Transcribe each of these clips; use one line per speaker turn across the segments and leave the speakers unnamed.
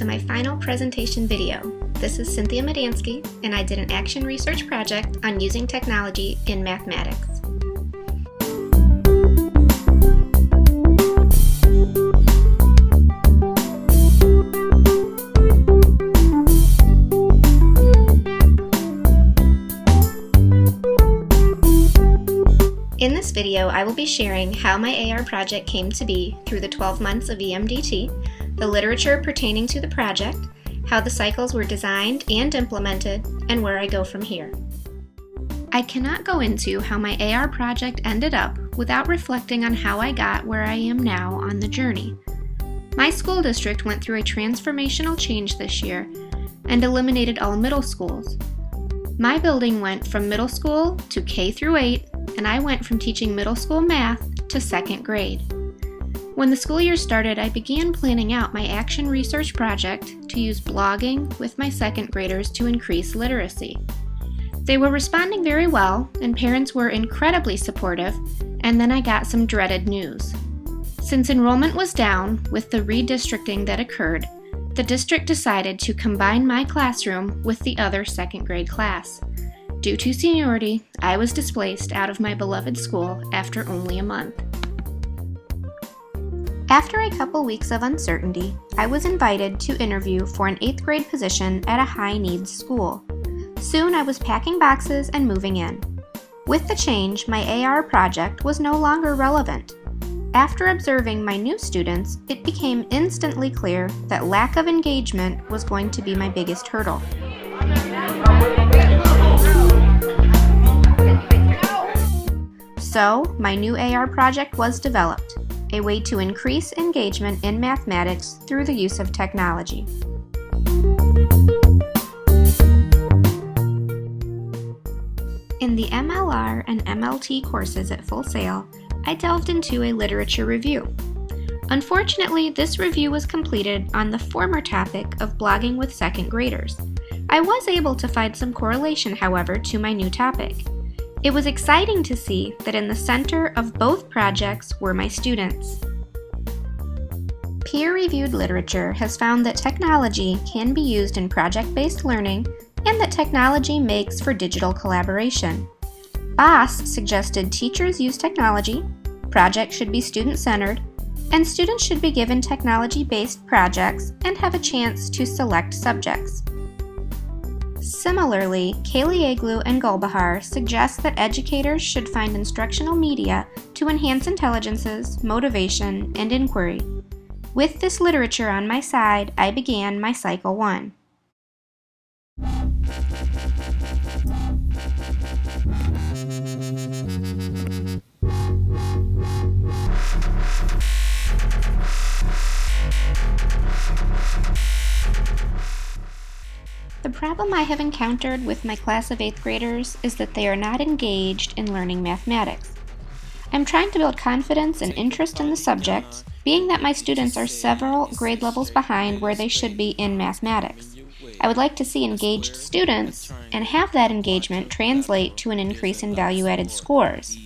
to my final presentation video. This is Cynthia Medansky, and I did an action research project on using technology in mathematics. In this video, I will be sharing how my AR project came to be through the 12 months of EMDT, the literature pertaining to the project, how the cycles were designed and implemented, and where I go from here. I cannot go into how my AR project ended up without reflecting on how I got where I am now on the journey. My school district went through a transformational change this year and eliminated all middle schools. My building went from middle school to K through 8, and I went from teaching middle school math to 2nd grade. When the school year started, I began planning out my action research project to use blogging with my 2nd graders to increase literacy. They were responding very well, and parents were incredibly supportive, and then I got some dreaded news. Since enrollment was down with the redistricting that occurred, the district decided to combine my classroom with the other 2nd grade class. Due to seniority, I was displaced out of my beloved school after only a month. After a couple weeks of uncertainty, I was invited to interview for an 8th grade position at a high-needs school. Soon I was packing boxes and moving in. With the change, my AR project was no longer relevant. After observing my new students, it became instantly clear that lack of engagement was going to be my biggest hurdle. So, my new AR project was developed, a way to increase engagement in mathematics through the use of technology. In the MLR and MLT courses at Full Sail, I delved into a literature review. Unfortunately, this review was completed on the former topic of blogging with 2nd graders. I was able to find some correlation, however, to my new topic. It was exciting to see that in the center of both projects were my students. Peer-reviewed literature has found that technology can be used in project-based learning and that technology makes for digital collaboration. Boss suggested teachers use technology, projects should be student-centered, and students should be given technology-based projects and have a chance to select subjects. Similarly, Kaliaglu and Gulbahar suggest that educators should find instructional media to enhance intelligences, motivation, and inquiry. With this literature on my side, I began my Cycle 1. The problem I have encountered with my class of 8th graders is that they are not engaged in learning mathematics. I'm trying to build confidence and interest in the subject, being that my students are several grade levels behind where they should be in mathematics. I would like to see engaged students and have that engagement translate to an increase in value-added scores.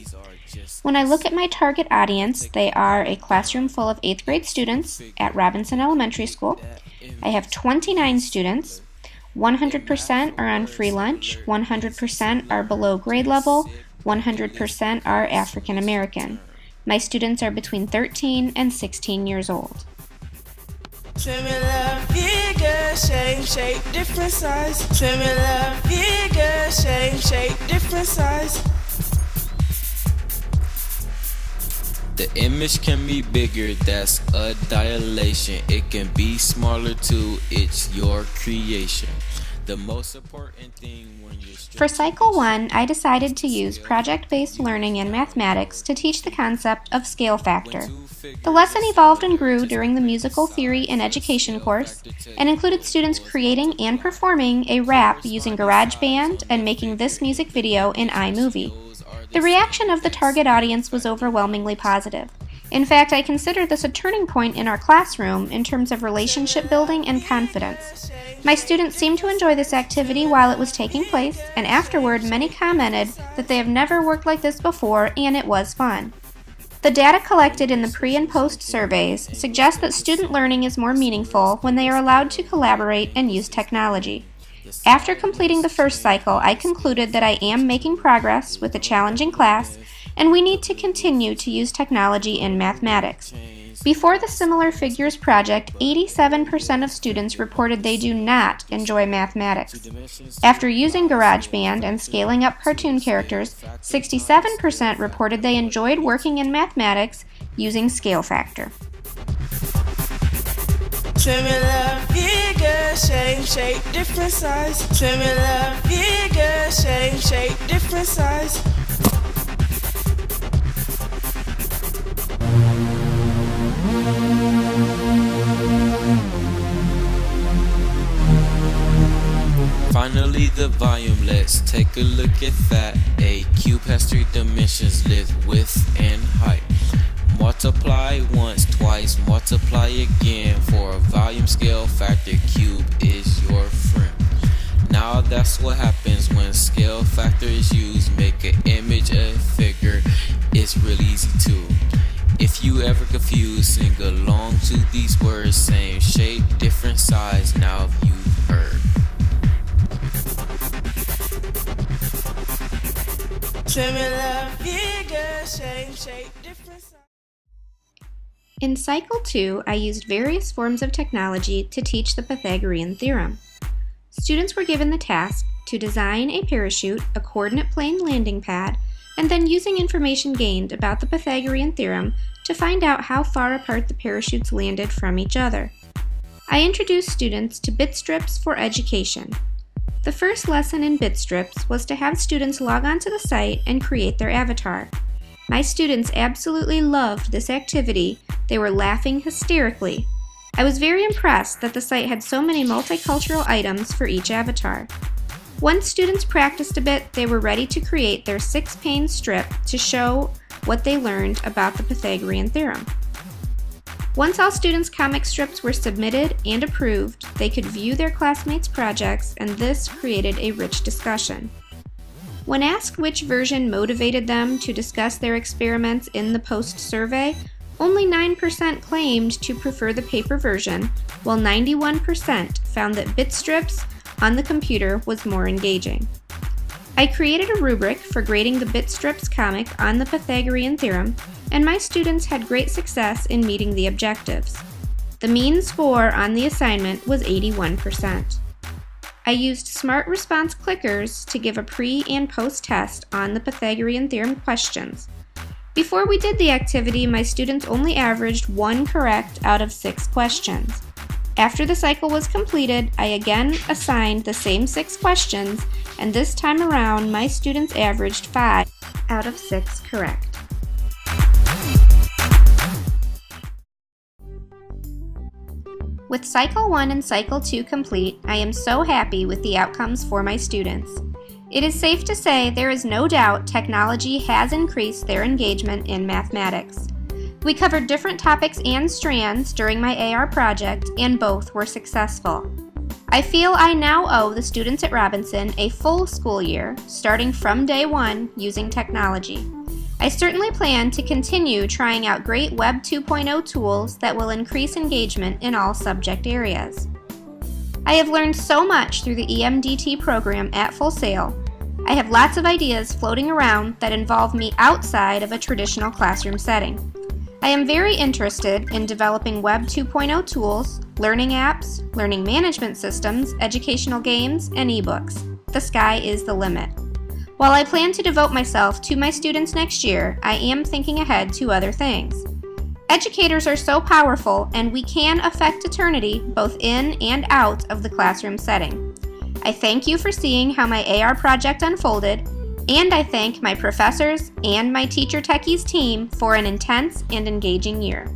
When I look at my target audience, they are a classroom full of 8th grade students at Robinson Elementary School. I have 29 students. 100% are on free lunch, 100% are below grade level, 100% are African American. My students are between 13 and 16 years old.
Similar figure, same shape, different size. Similar figure, same shape, different size.
The image can be bigger, that's a dilation. It can be smaller too, it's your creation. The most important thing when you're
For Cycle 1, I decided to use project-based learning in mathematics to teach the concept of scale factor. The lesson evolved and grew during the musical theory in education course and included students creating and performing a rap using GarageBand and making this music video in iMovie. The reaction of the target audience was overwhelmingly positive. In fact, I consider this a turning point in our classroom in terms of relationship building and confidence. My students seemed to enjoy this activity while it was taking place, and afterward many commented that they have never worked like this before and it was fun. The data collected in the pre and post surveys suggests that student learning is more meaningful when they are allowed to collaborate and use technology. After completing the first cycle, I concluded that I am making progress with a challenging class, and we need to continue to use technology in mathematics. Before the Similar Figures project, 87% of students reported they do not enjoy mathematics. After using GarageBand and scaling up cartoon characters, 67% reported they enjoyed working in mathematics using scale factor.
Similar figures, same shape, different size. Similar figures, same shape, different size.
Finally, the volume, let's take a look at that. A cube has 3 dimensions, length, width, and height. Multiply once, twice, multiply again. For a volume scale factor, cube is your friend. Now that's what happens when scale factor is used. Make an image a figure, it's really easy too. If you ever confused, sing along to these words. Same shape, different size, now you've heard.
Similar figures, same shape, different size.
In Cycle 2, I used various forms of technology to teach the Pythagorean theorem. Students were given the task to design a parachute, a coordinate plane landing pad, and then using information gained about the Pythagorean theorem to find out how far apart the parachutes landed from each other. I introduced students to bit strips for education. The first lesson in bit strips was to have students log onto the site and create their avatar. My students absolutely loved this activity. They were laughing hysterically. I was very impressed that the site had so many multicultural items for each avatar. Once students practiced a bit, they were ready to create their 6-pane strip to show what they learned about the Pythagorean theorem. Once all students' comic strips were submitted and approved, they could view their classmates' projects, and this created a rich discussion. When asked which version motivated them to discuss their experiments in the post-survey, only 9% claimed to prefer the paper version, while 91% found that bit strips on the computer was more engaging. I created a rubric for grading the bit strips comic on the Pythagorean theorem, and my students had great success in meeting the objectives. The mean score on the assignment was 81%. I used smart response clickers to give a pre- and post-test on the Pythagorean theorem questions. Before we did the activity, my students only averaged 1 correct out of 6 questions. After the cycle was completed, I again assigned the same 6 questions, and this time around, my students averaged 5 out of 6 correct. With Cycle 1 and Cycle 2 complete, I am so happy with the outcomes for my students. It is safe to say there is no doubt technology has increased their engagement in mathematics. We covered different topics and strands during my AR project, and both were successful. I feel I now owe the students at Robinson a full school year, starting from day 1 using technology. I certainly plan to continue trying out great Web 2.0 tools that will increase engagement in all subject areas. I have learned so much through the EMDT program at Full Sail. I have lots of ideas floating around that involve me outside of a traditional classroom setting. I am very interested in developing Web 2.0 tools, learning apps, learning management systems, educational games, and ebooks. The sky is the limit. While I plan to devote myself to my students next year, I am thinking ahead to other things. Educators are so powerful, and we can affect eternity both in and out of the classroom setting. I thank you for seeing how my AR project unfolded, and I thank my professors and my Teacher Techies team for an intense and engaging year.